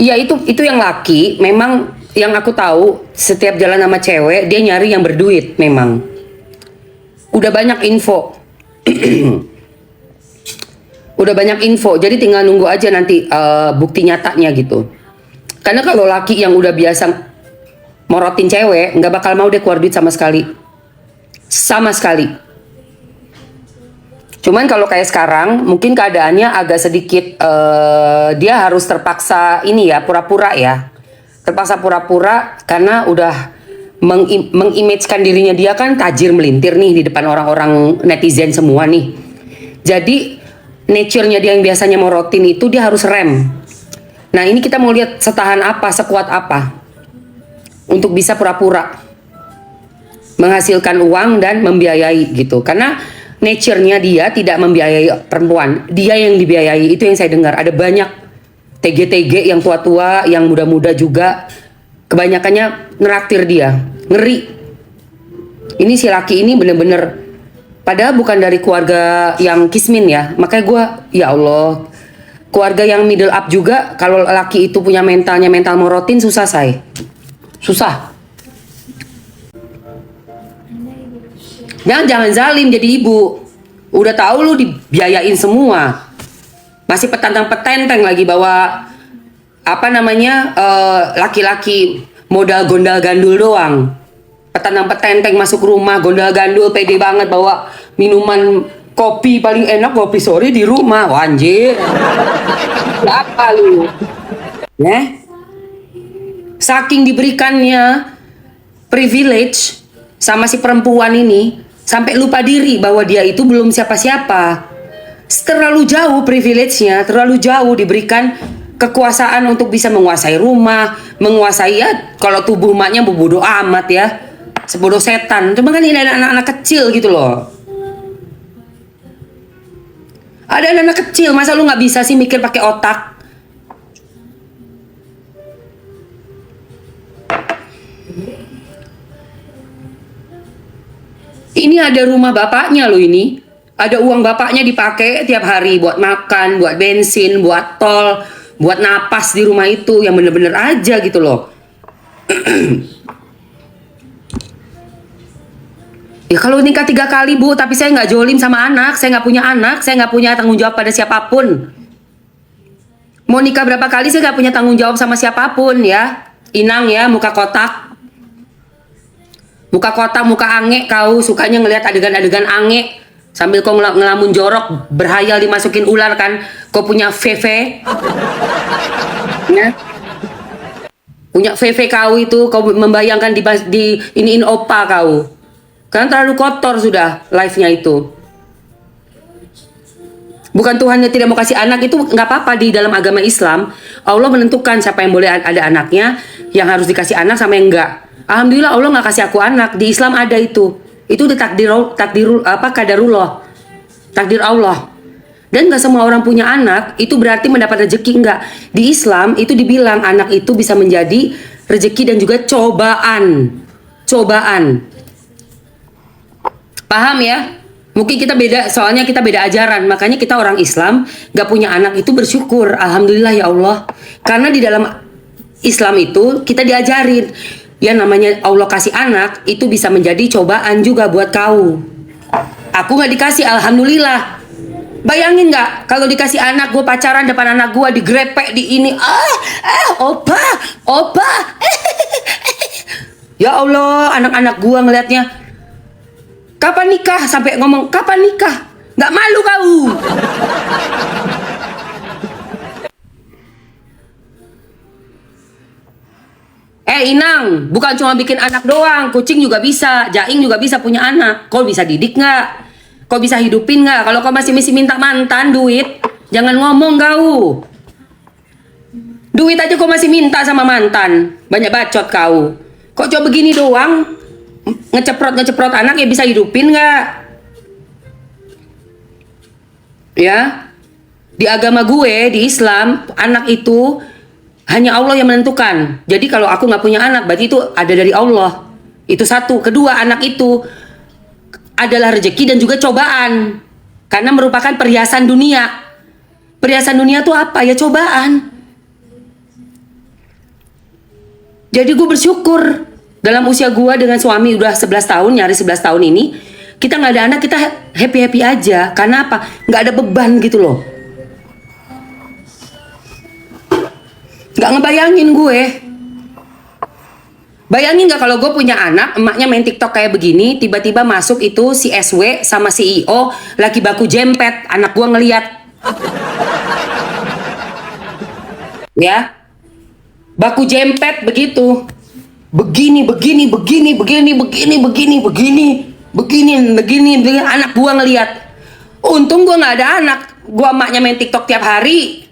Iya, itu yang laki. Memang yang aku tahu, setiap jalan sama cewek dia nyari yang berduit. Memang udah banyak info. Udah banyak info, jadi tinggal nunggu aja nanti bukti nyatanya gitu. Karena kalau laki yang udah biasa morotin cewek, nggak bakal mau dia keluar duit sama sekali. Sama sekali. Cuman kalau kayak sekarang, mungkin keadaannya agak sedikit, dia harus terpaksa ini ya, pura-pura ya. Terpaksa pura-pura karena udah mengimagekan dirinya dia kan tajir melintir nih di depan orang-orang netizen semua nih. Jadi nature-nya dia yang biasanya morotin itu dia harus rem. Nah ini kita mau lihat setahan apa, sekuat apa untuk bisa pura-pura menghasilkan uang dan membiayai gitu. Karena nature-nya dia tidak membiayai perempuan, dia yang dibiayai. Itu yang saya dengar. Ada banyak TG-TG yang tua-tua, yang muda-muda juga, kebanyakannya neraktir dia. Ngeri. Ini si laki ini bener-bener, padahal bukan dari keluarga yang kismin ya. Makanya gue, ya Allah, keluarga yang middle up juga, kalau laki itu punya mentalnya mental morotin, susah say. Susah. Jangan zalim jadi ibu. Udah tahu lu dibiayain semua. Masih petantang-petenteng lagi bawa apa namanya, laki-laki modal gondal gandul doang. Petantang-petenteng masuk rumah gondal gandul, pede banget bawa minuman kopi paling enak, kopi sore di rumah. Wah, anjir. Apa lu? Saking diberikannya privilege sama si perempuan ini, sampai lupa diri bahwa dia itu belum siapa-siapa. Terlalu jauh privilege-nya, terlalu jauh diberikan kekuasaan untuk bisa menguasai rumah, menguasai ya, kalau tubuh maknya bodoh amat ya, sebodoh setan. Cuma kan ini ada anak-anak kecil gitu loh. Ada anak-anak kecil, masa lu nggak bisa sih mikir pakai otak? Ini ada rumah bapaknya loh ini. Ada uang bapaknya dipakai tiap hari buat makan, buat bensin, buat tol, buat napas di rumah itu, yang bener-bener aja gitu loh. Ya kalau nikah 3 kali bu, tapi saya nggak jolim sama anak, saya nggak punya anak, saya nggak punya tanggung jawab pada siapapun. Mau nikah berapa kali saya nggak punya tanggung jawab sama siapapun ya. Inang ya, muka kotak. Muka kotak, muka ange, kau sukanya ngelihat adegan-adegan ange. Sambil kau ngelamun jorok, berhayal dimasukin ular kan. Kau punya VV. Ya. Punya VV kau itu, kau membayangkan di iniin opa kau. Karena terlalu kotor sudah life-nya itu. Bukan Tuhannya tidak mau kasih anak, itu nggak apa-apa. Di dalam agama Islam, Allah menentukan siapa yang boleh ada anaknya, yang harus dikasih anak sama yang enggak. Alhamdulillah Allah nggak kasih aku anak. Di Islam ada itu. Itu di takdir kadarullah, takdir Allah. Dan nggak semua orang punya anak itu berarti mendapat rezeki, enggak. Di Islam itu dibilang anak itu bisa menjadi rezeki dan juga cobaan. Paham ya? Mungkin kita beda, soalnya kita beda ajaran. Makanya kita orang Islam nggak punya anak itu bersyukur. Alhamdulillah ya Allah. Karena di dalam Islam itu kita diajarin, ya namanya Allah kasih anak itu bisa menjadi cobaan juga buat kau. Aku nggak dikasih, alhamdulillah. Bayangin nggak kalau dikasih anak, gue pacaran depan anak gue, digrepek di ini, opa. Ya Allah, anak-anak gue ngelihatnya, kapan nikah, sampai ngomong kapan nikah, nggak malu kau. Inang, bukan cuma bikin anak doang, kucing juga bisa, jaing juga bisa punya anak. Kau bisa didik nggak? Kau bisa hidupin nggak? Kalau kau masih minta mantan duit, jangan ngomong kau. Duit aja kau masih minta sama mantan, banyak bacot kau. Kok coba begini doang, ngeceprot anak ya bisa hidupin nggak? Ya, di agama gue, di Islam, anak itu hanya Allah yang menentukan. Jadi kalau aku nggak punya anak, berarti itu ada dari Allah. Itu satu. Kedua, anak itu adalah rezeki dan juga cobaan. Karena merupakan perhiasan dunia. Perhiasan dunia itu apa? Ya cobaan. Jadi gue bersyukur dalam usia gue dengan suami udah 11 tahun, nyaris 11 tahun ini, kita nggak ada anak, kita happy-happy aja. Karena apa? Nggak ada beban gitu loh. Nggak ngebayangin gue. Bayangin nggak kalau gue punya anak, emaknya main TikTok kayak begini, tiba-tiba masuk itu si SW sama CEO lagi baku jempet, anak gue ngeliat. Ya, baku jempet begitu. Begini, anak gue ngeliat. Untung gue nggak ada anak, gue emaknya main TikTok tiap hari.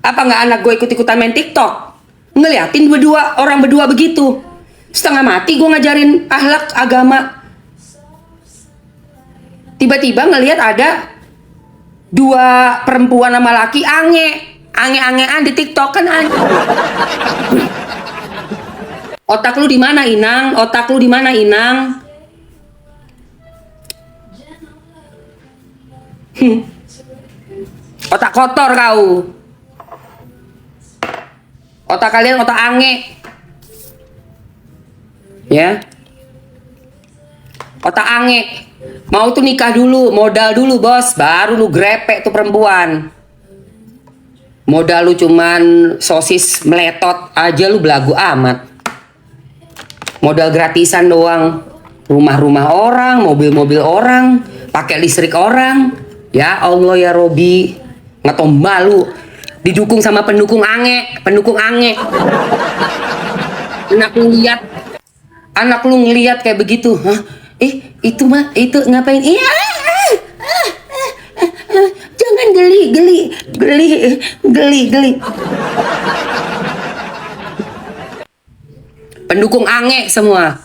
Apa nggak anak gue ikut-ikutan main TikTok? Ngeliatin orang berdua begitu. Setengah mati gue ngajarin akhlak agama. Tiba-tiba ngeliat ada dua perempuan sama laki ange-angean di TikTok kan aneh. Otak lu di mana, Inang? Otak lu di mana, Inang? Otak kotor kau. Otak kalian otak ange. Ya. Otak ange. Mau tuh nikah dulu, modal dulu, Bos, baru lu grepek tuh perempuan. Modal lu cuman sosis meletot aja lu belagu amat. Modal gratisan doang. Rumah-rumah orang, mobil-mobil orang, pakai listrik orang. Ya Allah ya Robi, nggak malu. Didukung sama pendukung ange. Anak lu ngeliat kayak begitu. Hah? Itu ngapain? Jangan geli. Pendukung ange semua.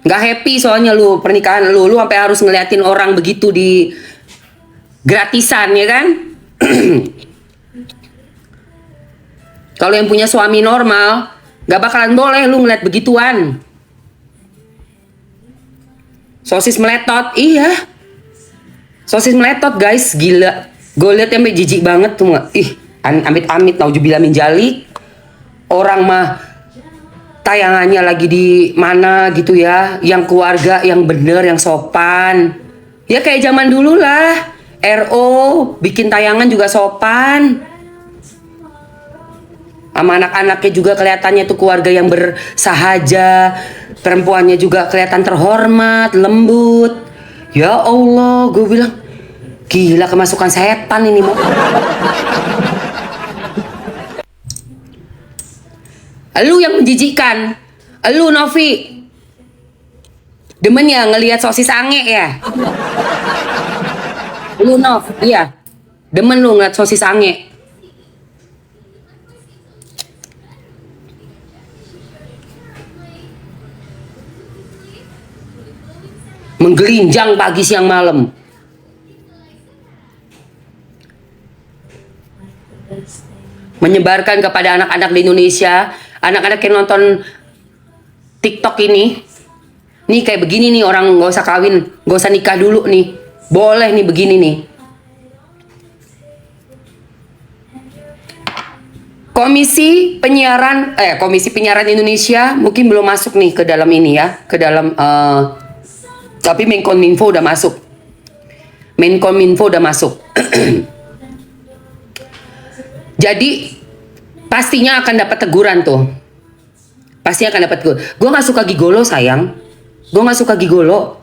Nggak happy soalnya lu pernikahan lu sampai harus ngeliatin orang begitu di gratisan, ya kan? Kalau yang punya suami normal, gak bakalan boleh lu ngeliat begituan. Sosis meletot, iya. Sosis meletot guys, gila. Gue liat sampai jijik banget tuh. Amit-amit, naujubillah min jalik. Orang mah tayangannya lagi di mana gitu ya. Yang keluarga yang bener, yang sopan. Ya kayak zaman dulu lah. RO, bikin tayangan juga sopan. Sama anak-anaknya juga kelihatannya tuh keluarga yang bersahaja. Perempuannya juga kelihatan terhormat, lembut. Ya Allah, gue bilang gila, kemasukan setan ini mau. Lu yang menjijikkan. Lu Novi, demen ya ngelihat sosis ange ya? Lu Nov, iya. Demen lu ngeliat sosis ange. Menggelinjang pagi siang malam. Menyebarkan kepada anak-anak di Indonesia, anak-anak yang nonton TikTok ini, nih kayak begini nih orang gak usah kawin, gak usah nikah dulu nih, boleh nih begini nih. Komisi Penyiaran Indonesia mungkin belum masuk nih ke dalam ini ya, ke dalam tapi Menkominfo udah masuk. Jadi pastinya akan dapat teguran tuh. Pasti akan dapat teguran. Gue nggak suka gigolo sayang. Gue nggak suka gigolo.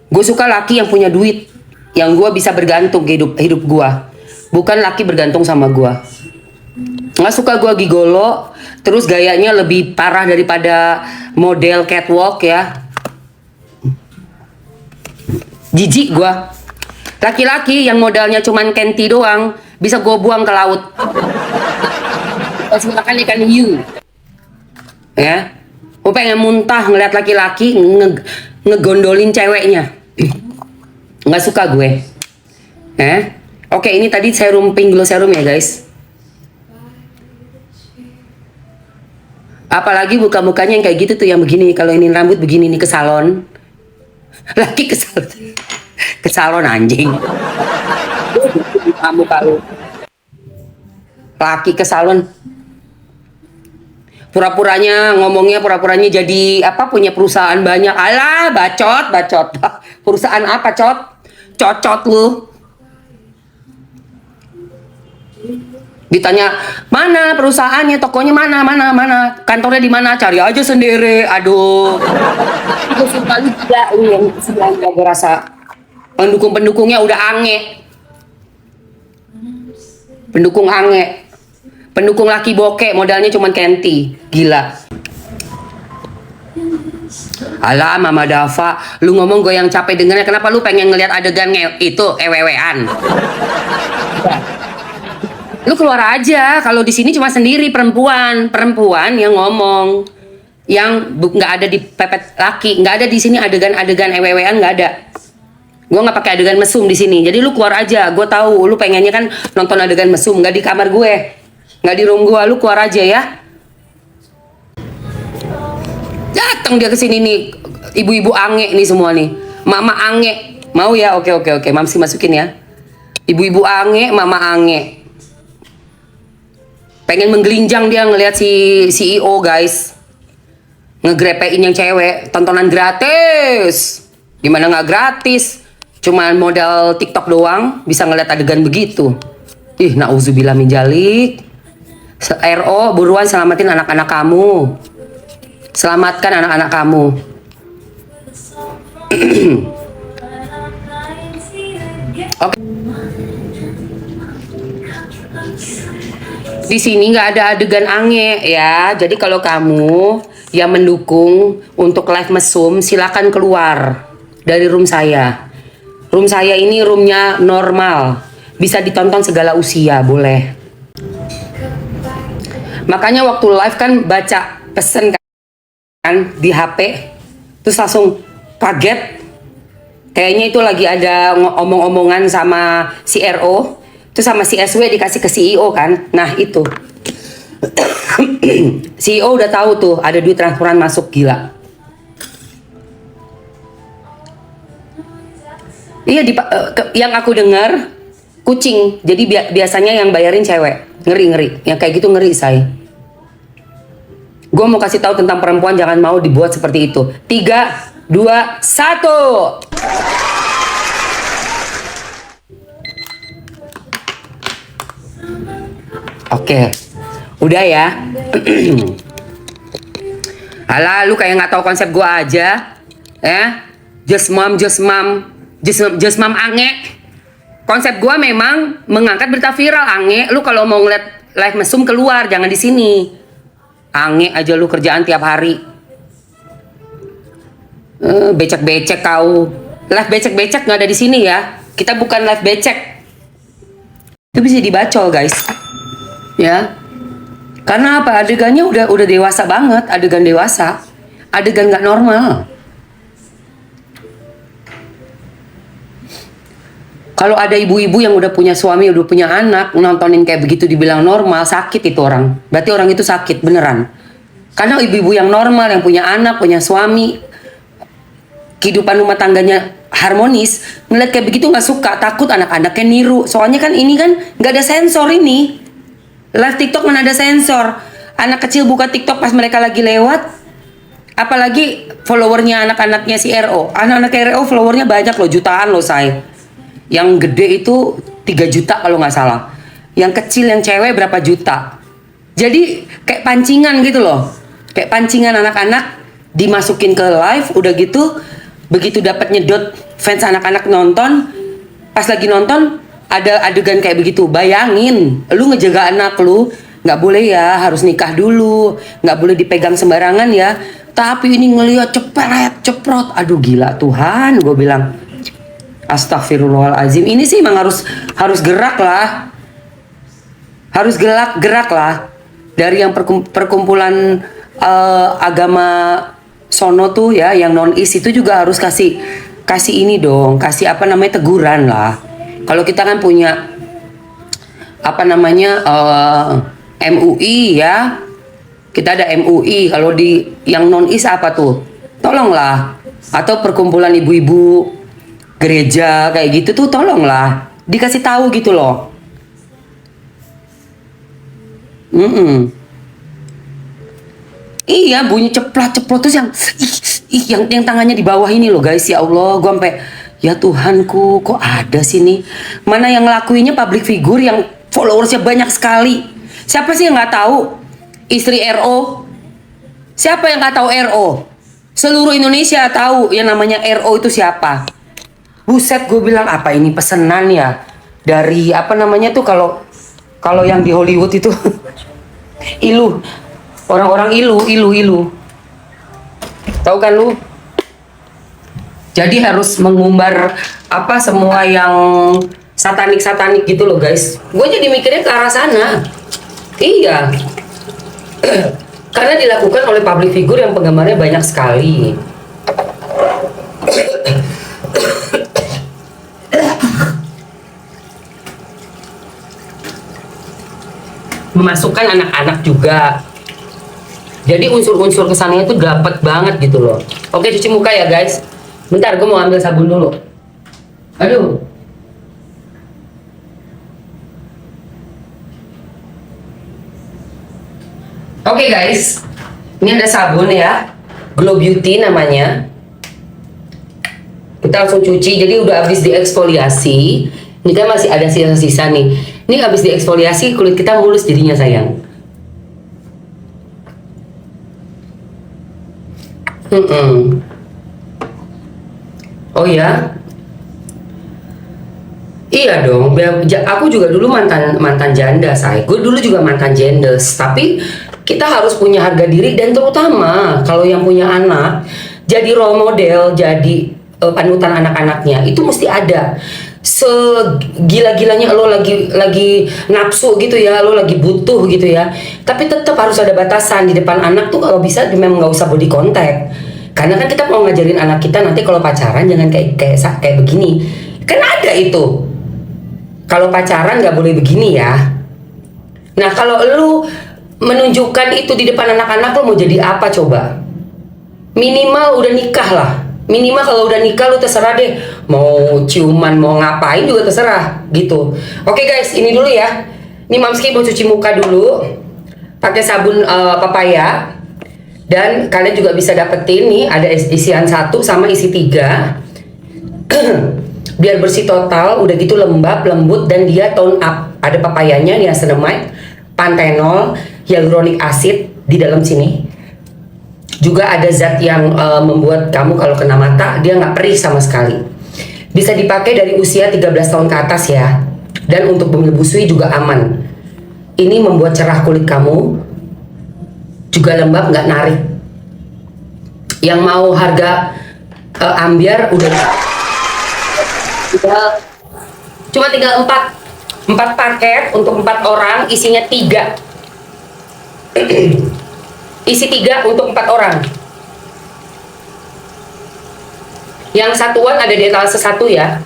Gue suka laki yang punya duit, yang gue bisa bergantung hidup gue. Bukan laki bergantung sama gue. Nggak suka gue gigolo. Terus gayanya lebih parah daripada model catwalk ya. Jijik gue. Laki-laki yang modalnya cuman kenti doang bisa gue buang ke laut. Kasih makan ikan hiu. Ya. Gue pengen muntah ngeliat laki-laki ngegondolin ceweknya. Nggak suka gue. Oke, ini tadi pink glow serum ya guys. Apalagi muka-mukanya yang kayak gitu tuh, yang begini. Kalau ini rambut begini nih ke salon. Laki ke salon anjing. Kamu kalau laki ke salon Pura-puranya ngomongnya, pura-puranya jadi apa, punya perusahaan banyak. Alah, bacot, bacot. Perusahaan apa, cot? Cocot lu. Ditanya, mana perusahaannya, tokonya mana, kantornya di mana, cari aja sendiri. Aduh. Aku suka juga ini yang sebenarnya gue rasa pendukung-pendukungnya udah ange. Pendukung ange. Pendukung laki bokek, modalnya cuman Kenti. Gila. Alah, Mama Dava, lu ngomong gue yang capek dengernya. Kenapa lu pengen ngeliat adegan itu ewewean? Lu keluar aja. Kalau di sini cuma sendiri perempuan yang ngomong, yang nggak ada di pepet laki, nggak ada di sini adegan ewewean, nggak ada. Gue nggak pakai adegan mesum di sini. Jadi lu keluar aja. Gue tahu lu pengennya kan nonton adegan mesum, nggak di kamar gue, nggak di room gue. Lu keluar aja ya. Datang dia ke sini nih, ibu-ibu ange nih semua nih, mama ange. Mau ya? Oke, Mamsi masukin ya. Ibu-ibu ange, mama ange. Pengen menggelinjang dia ngelihat si CEO guys, ngegrepein yang cewek, tontonan gratis. Gimana nggak gratis? Cuman modal TikTok doang bisa ngeliat adegan begitu. Ih, nauzubillah min dzalik. RO, buruan selamatin anak-anak kamu. Selamatkan anak-anak kamu. Oke. Di sini nggak ada adegan ange ya. Jadi kalau kamu yang mendukung untuk live mesum, silakan keluar dari room saya. Room saya ini roomnya normal, bisa ditonton segala usia, boleh. Makanya waktu live kan baca pesen kan di HP, terus langsung kaget. Kayaknya itu lagi ada omong-omongan sama si RO. Terus sama si SW dikasih ke CEO kan. Nah itu CEO udah tahu tuh ada duit transferan masuk, gila. Iya, yang aku dengar kucing. Jadi biasanya yang bayarin cewek. Ngeri. Yang kayak gitu ngeri, say. Gue mau kasih tahu tentang perempuan, jangan mau dibuat seperti itu. 3, 2, 1. Oke, udah ya. Alah, lu kayak nggak tahu konsep gua aja, just mom ange. Konsep gua memang mengangkat berita viral ange. Lu kalau mau ngeliat live mesum keluar, jangan di sini. Ange aja lu kerjaan tiap hari. Becek-becek kau. Live becek-becek nggak ada di sini ya. Kita bukan live becek. Itu bisa dibacol guys. Ya, karena apa, adegannya udah dewasa banget, adegan dewasa, adegan nggak normal. Kalau ada ibu-ibu yang udah punya suami, udah punya anak, nontonin kayak begitu dibilang normal, sakit itu orang. Berarti orang itu sakit beneran. Karena ibu-ibu yang normal, yang punya anak, punya suami, kehidupan rumah tangganya harmonis, ngeliat kayak begitu nggak suka, takut anak-anaknya niru. Soalnya kan ini kan nggak ada sensor ini. Live TikTok mana ada sensor. Anak kecil buka TikTok pas mereka lagi lewat. Apalagi followernya anak-anaknya si RO. Anak-anak RO followernya banyak loh, jutaan loh say. Yang gede itu 3 juta kalau nggak salah. Yang kecil yang cewek berapa juta. Jadi kayak pancingan gitu loh. Kayak pancingan anak-anak dimasukin ke live, udah gitu begitu dapat nyedot fans anak-anak nonton, pas lagi nonton ada adegan kayak begitu. Bayangin, lu ngejaga anak lu, nggak boleh ya, harus nikah dulu, nggak boleh dipegang sembarangan ya. Tapi ini ngeliat ceprot, aduh gila Tuhan, gue bilang, astagfirullahalazim. Ini sih emang harus gerak lah, harus gerak lah. Dari yang perkumpulan agama sono tuh ya, yang non-is itu juga harus kasih ini dong, kasih apa namanya, teguran lah. Kalau kita kan punya apa namanya MUI ya, kita ada MUI. Kalau di yang non-is apa tuh, tolonglah. Atau perkumpulan ibu-ibu gereja kayak gitu tuh, tolonglah dikasih tahu gitu loh. Iya, bunyi ceplok-ceplok terus yang tangannya di bawah ini loh guys, ya Allah, gua sampai ya Tuhanku, kok ada sih nih? Mana yang ngelakuinnya public figure yang followersnya banyak sekali. Siapa sih yang nggak tahu istri RO? Siapa yang nggak tahu RO? Seluruh Indonesia tahu yang namanya RO itu siapa. Buset, gue bilang apa ini pesenan ya dari apa namanya tuh kalau kalau yang di Hollywood itu ilu. Orang-orang ilu. Tahu kan lu? Jadi harus mengumbar apa semua yang satanik gitu loh guys. Gue jadi mikirnya ke arah sana. Iya. Karena dilakukan oleh public figure yang penggemarnya banyak sekali. Memasukkan anak-anak juga. Jadi unsur-unsur kesannya itu dapat banget gitu loh. Oke, cuci muka ya guys. Bentar, gue mau ambil sabun dulu. Aduh. Oke guys, ini ada sabun ya, Glow Beauty namanya. Kita langsung cuci, jadi udah habis dieksfoliasi. Ini kan masih ada sisa-sisa nih. Ini habis dieksfoliasi, kulit kita mulus jadinya sayang. Oh ya, iya dong. Aku juga dulu mantan janda, say. Gue dulu juga mantan jendes. Tapi kita harus punya harga diri dan terutama kalau yang punya anak, jadi role model, jadi panutan anak-anaknya itu mesti ada. Segila-gilanya lo lagi nafsu gitu ya, lo lagi butuh gitu ya. Tapi tetap harus ada batasan di depan anak tuh, kalau bisa memang nggak usah body contact. Karena kan kita mau ngajarin anak kita nanti kalau pacaran jangan kayak begini. Kan ada itu. Kalau pacaran nggak boleh begini ya. Nah kalau lu menunjukkan itu di depan anak-anak, lo mau jadi apa coba? Minimal udah nikah lah. Minimal kalau udah nikah lu terserah deh. Mau ciuman, mau ngapain juga terserah gitu. Oke guys, ini dulu ya. Ini Mamski mau cuci muka dulu. Pakai sabun papaya. Dan kalian juga bisa dapetin nih, ada isian 1 sama isi 3. Biar bersih total, udah gitu lembab, lembut, dan dia tone up. Ada papayanya, niacinamide, panthenol, hyaluronic acid di dalam sini. Juga ada zat yang membuat kamu kalau kena mata, dia nggak perih sama sekali. Bisa dipakai dari usia 13 tahun ke atas ya. Dan untuk menyebusui juga aman. Ini membuat cerah kulit kamu, juga lembab, nggak narik. Yang mau harga ambiar udah cuma tinggal 4 paket untuk 4 orang, isinya 3. Isi 3 untuk 4 orang. Yang satuan ada di etalase 1 ya.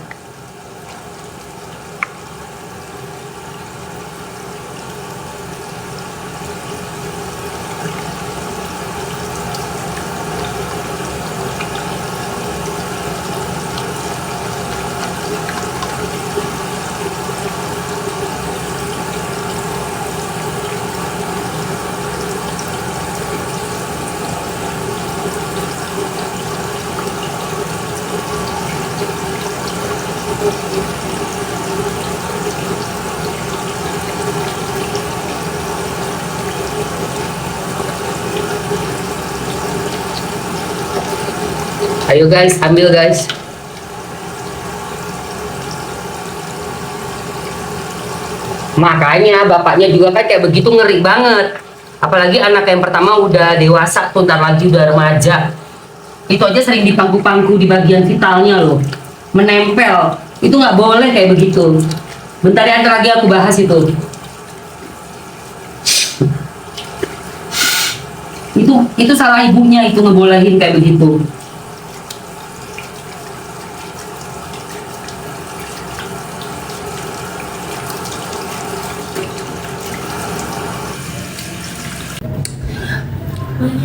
Ayo guys, ambil guys. Makanya bapaknya juga kan kayak begitu, ngeri banget. Apalagi anak yang pertama udah dewasa tuh, ntar lagi udah remaja. Itu aja sering dipangku-pangku di bagian vitalnya loh. Menempel. Itu nggak boleh kayak begitu. Bentar ya, ntar lagi aku bahas itu. Itu salah ibunya itu ngebolehin kayak begitu.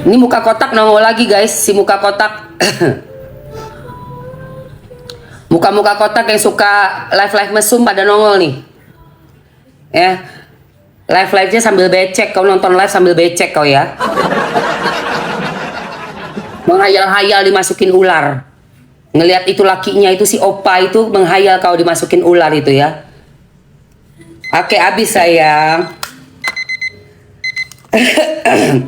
Ini muka kotak nongol lagi guys, si muka kotak. Muka-muka kotak yang suka live mesum pada nongol nih. Ya. Live-nya sambil becek, kau nonton live sambil becek kau ya. menghayal-hayal dimasukin ular. Ngelihat itu lakinya itu si Opa itu menghayal kau dimasukin ular itu ya. Oke, habis sayang.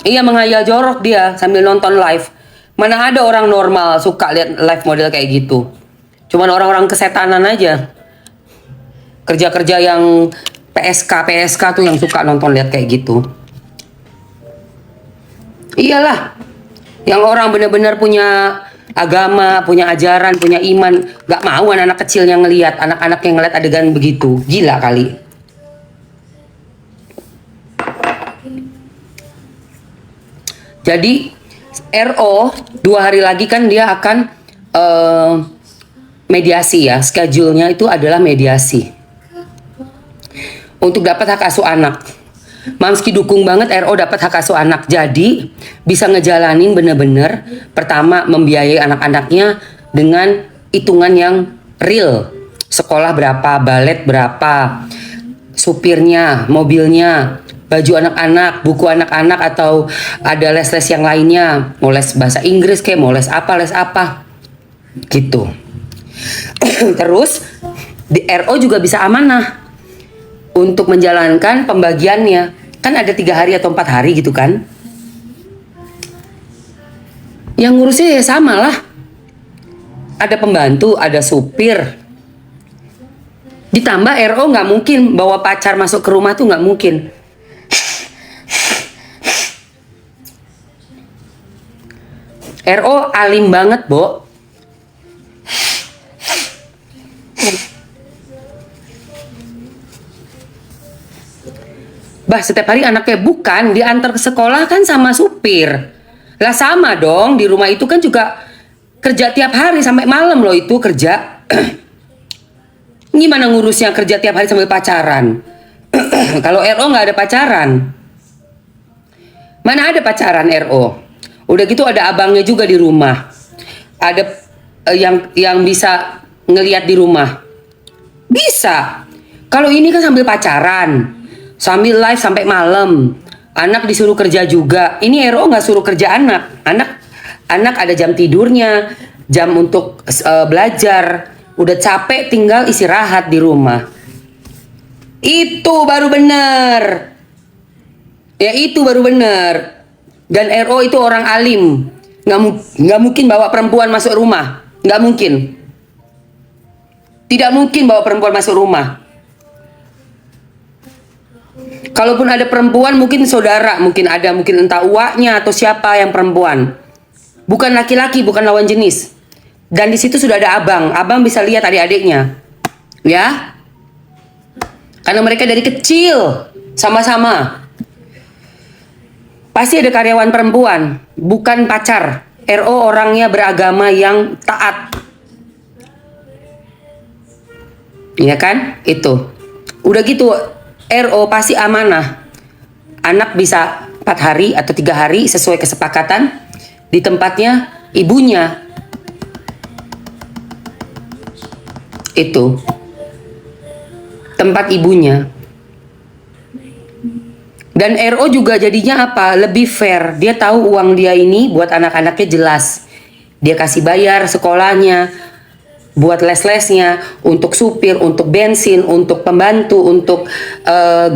Iya, menghayal jorok dia sambil nonton live. Mana ada orang normal suka lihat live model kayak gitu. Cuman orang-orang kesetanan aja. Kerja-kerja yang PSK tuh yang suka nonton lihat kayak gitu. Iyalah. Yang orang benar-benar punya agama, punya ajaran, punya iman, gak mau anak-anak kecil yang ngelihat, anak-anak yang ngeliat adegan begitu. Gila kali. Jadi RO 2 hari lagi kan dia akan mediasi ya. Schedule-nya itu adalah mediasi untuk dapat hak asuh anak. Mamski dukung banget RO dapat hak asuh anak. Jadi bisa ngejalanin bener-bener pertama membiayai anak-anaknya dengan hitungan yang real. Sekolah berapa, balet berapa, supirnya, mobilnya, baju anak-anak, buku anak-anak, atau ada les-les yang lainnya, mau les bahasa Inggris kayak mau les apa gitu. Terus di RO juga bisa amanah untuk menjalankan pembagiannya. Kan ada 3 hari atau 4 hari gitu kan. Yang ngurusnya ya sama lah. Ada pembantu, ada supir. Ditambah RO nggak mungkin bawa pacar masuk ke rumah tuh nggak mungkin. RO alim banget, Bo. Bah, setiap hari anaknya bukan diantar ke sekolah kan sama supir. Lah sama dong, di rumah itu kan juga kerja tiap hari sampai malam loh itu kerja. Gimana ngurusnya kerja tiap hari sambil pacaran? Kalau RO nggak ada pacaran. Mana ada pacaran RO? Udah gitu ada abangnya juga di rumah. Ada yang bisa ngelihat di rumah. Bisa. Kalau ini kan sambil pacaran. Sambil live sampai malam, anak disuruh kerja juga. Ini RO nggak suruh kerja anak. Anak ada jam tidurnya, jam untuk belajar. Udah capek tinggal istirahat di rumah. Itu baru bener. Ya itu baru bener. Dan RO itu orang alim. Nggak mungkin bawa perempuan masuk rumah. Nggak mungkin. Tidak mungkin bawa perempuan masuk rumah. Kalaupun ada perempuan mungkin saudara, mungkin entah uaknya atau siapa yang perempuan. Bukan laki-laki, bukan lawan jenis. Dan di situ sudah ada abang. Abang bisa lihat adik-adiknya. Ya. Karena mereka dari kecil sama-sama. Pasti ada karyawan perempuan, bukan pacar. RO orangnya beragama yang taat. Iya kan? Itu. Udah gitu RO pasti amanah. Anak bisa 4 hari atau 3 hari sesuai kesepakatan di tempatnya ibunya. Itu. Tempat ibunya. Dan RO juga jadinya apa? Lebih fair. Dia tahu uang dia ini buat anak-anaknya jelas. Dia kasih bayar sekolahnya, buat les-lesnya, untuk supir, untuk bensin, untuk pembantu, untuk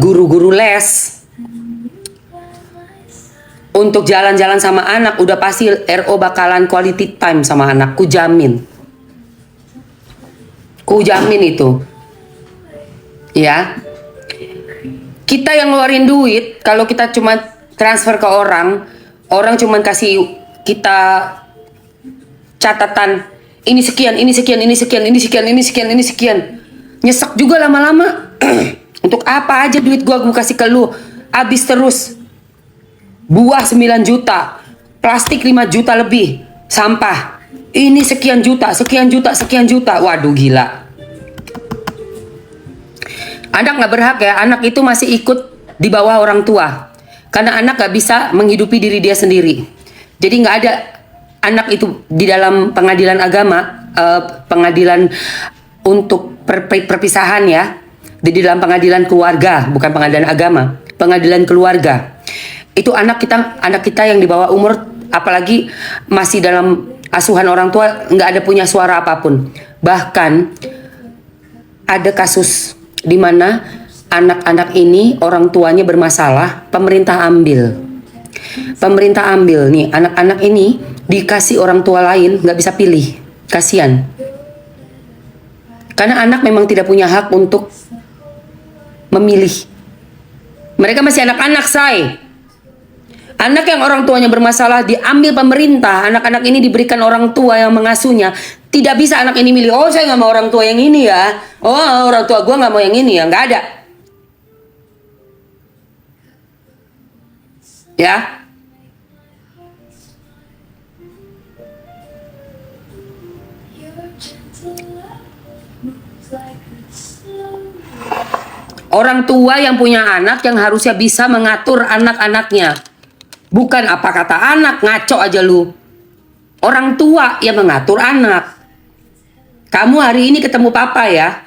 guru-guru les, untuk jalan-jalan sama anak. Udah pasti RO bakalan quality time sama anak. Ku jamin itu. Ya. Kita yang ngeluarin duit, kalau kita cuma transfer ke orang cuma kasih kita catatan ini sekian. Nyesek juga lama-lama. Untuk apa aja duit gua kasih ke lu? Habis terus. Buah 9 juta, plastik 5 juta lebih, sampah. Ini sekian juta. Waduh gila. Anak nggak berhak ya, anak itu masih ikut di bawah orang tua. Karena anak nggak bisa menghidupi diri dia sendiri. Jadi nggak ada anak itu di dalam pengadilan agama, pengadilan untuk perpisahan ya. Di dalam pengadilan keluarga, bukan pengadilan agama, pengadilan keluarga. Itu anak kita yang di bawah umur Apalagi masih dalam asuhan orang tua, nggak ada punya suara apapun. Bahkan ada kasus di mana anak-anak ini orang tuanya bermasalah, pemerintah ambil. Pemerintah ambil nih, anak-anak ini dikasih orang tua lain, nggak bisa pilih. Kasihan. Karena anak memang tidak punya hak untuk memilih. Mereka masih anak-anak, say. Anak yang orang tuanya bermasalah diambil pemerintah. Anak-anak ini diberikan orang tua yang mengasuhnya. Tidak bisa anak ini milih, oh saya nggak mau orang tua yang ini ya. Oh orang tua gue nggak mau yang ini ya. Nggak ada. Ya. Orang tua yang punya anak yang harusnya bisa mengatur anak-anaknya. Bukan apa kata anak, ngaco aja lu. Orang tua yang mengatur anak. Kamu hari ini ketemu papa ya.